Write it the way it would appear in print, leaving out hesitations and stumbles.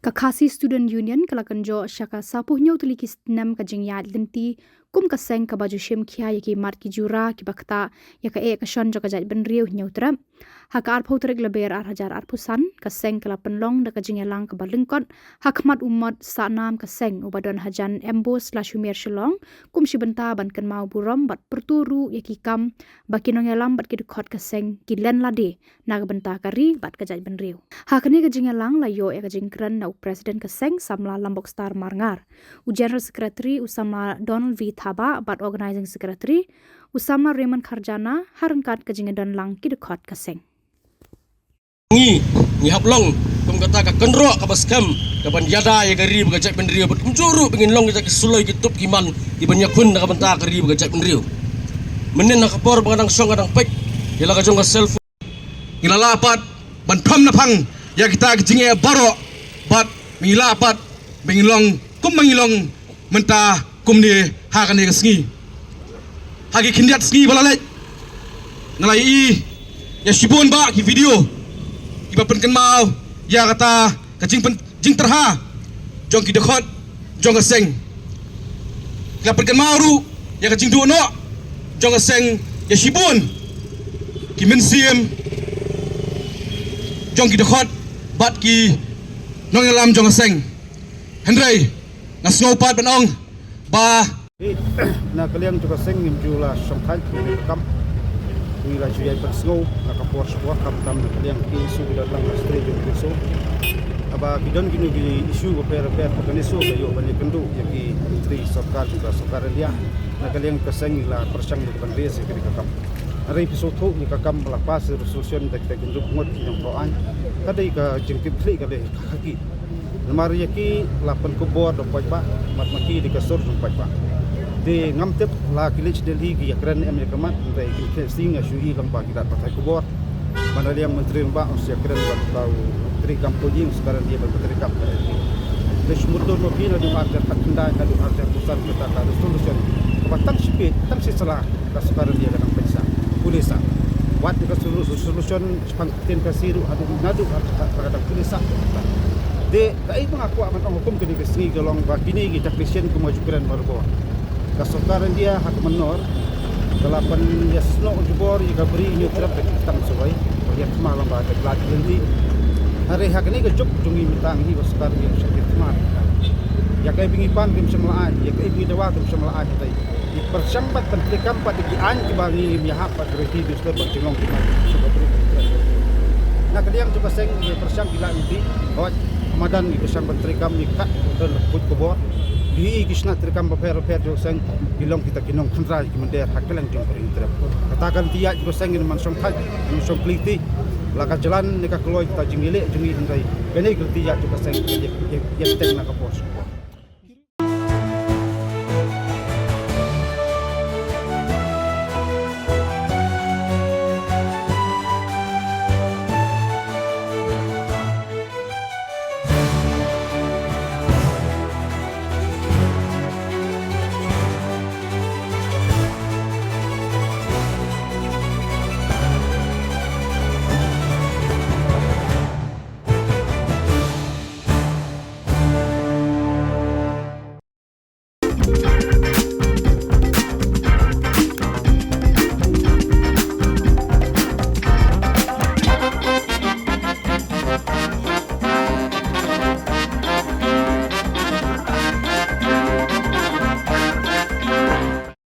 Kakasi Student Union kalakanjo shaka sapuh nyau tulikis nam kajing ya lenti kum kaseng ka baju shim kia yaki mat ki jura ki bakta yaka e kashan joka jaj benriu nyau tram haka arpau trek leber ar hajar arpusan kaseng kala penlong da kajing yalang ka balingkot hakmat umat sa nam kaseng ubadon hajan embos la shumir shilong kum shibenta ban kan mau buram bat perturu yaki kam bakinong yalam bat ki dukot kaseng ki len lade naga benta kari bat ka jaj benriu hakani kajing yalang la yo e kajing kran na Presiden Keseng Samla Lombok Star Marngar, General Secretary Usama Donald V. Thaba, bat Organizing Secretary Usama Raymond Kharjana, harangkat kejingan dan lang kidukot Keseng. Ni haplong kum kata ka kenro ka baskam ka banjada ya gari bagajak pendrio bet kumjuru pengin long kita kisulai kitup kiman di banyakun ka banta gari bagajak pendrio menen na kapor bangadang song kadang pek ila ka jong ka self ila lapat bantam na pang ya kita kejinge baro bat milapat bengilong kum mangilong menta kum ni hakan ni kesngi hagi kindiat sngi balalek nalai i ya shibon ba ki video ki ba pen mau ya kata kajing pen jing terha jong ki dekot jong keseng ki pen mau ru ya kajing duono jong keseng ya shibon ki mensiem jong ki dekot bat ki nong yalam jong seng Henry na snowpad banong ba na kaliang juga seng nim jula songkai ni kam wila juyai per snow na kapor swa kam tam na kaliang ki isu bila lang street jong so aba bidon ginu gi isu ko per organiso yo bani kendu yaki menteri sarkar juga sarkar dia na kaliang keseng la persang di bandres ke kam hari episode tu ni kakam melapas resolution tek kendu ngot yang proan kadai ka jengkip kli ka le kaki namar yaki lapan kubor do poj ba mat maki di kasur do poj ba de ngamtep la kilij delhi gi yakran em yakamat dai ki singa shui lamba kita pakai kubor mana dia menteri ba us yakran ba tau tri kampojing sekarang dia menteri kap de smurdo no pina di marja takndai ka di marja pusat kita ka resolution batang sipit tang sisala ka sekarang dia kadang pesa polisa wat di solution pangtin kasiru adu ngadu pada polisa de kai mengaku aman hukum ke negeri golong bakini kita Christian kemajuan barbo kasokaran dia hak menor delapan yasno jubor jika beri ini terap tang sesuai ya malam bahasa pelatih nanti hari hak ini kejuk jungi mitang hi wasakar yang sakit mar ya kai pingipan kim semlaan ya kai pindawa kim semlaan tai persambat menteri kampat di an kibangi miha pat reti di setor bacilong ki na kaliang juga seng persam gila inti bahwa Ramadan itu sang menteri kami kat dan put kubur di kisna terkam paper jo seng bilong kita kinong khandra ki mender hakkelang jong pering terap katakan tiak juga seng man song thai song pliti laka jalan nika kloy kita jingile jungi hindai bene gerti ya juga seng ya teng na kapos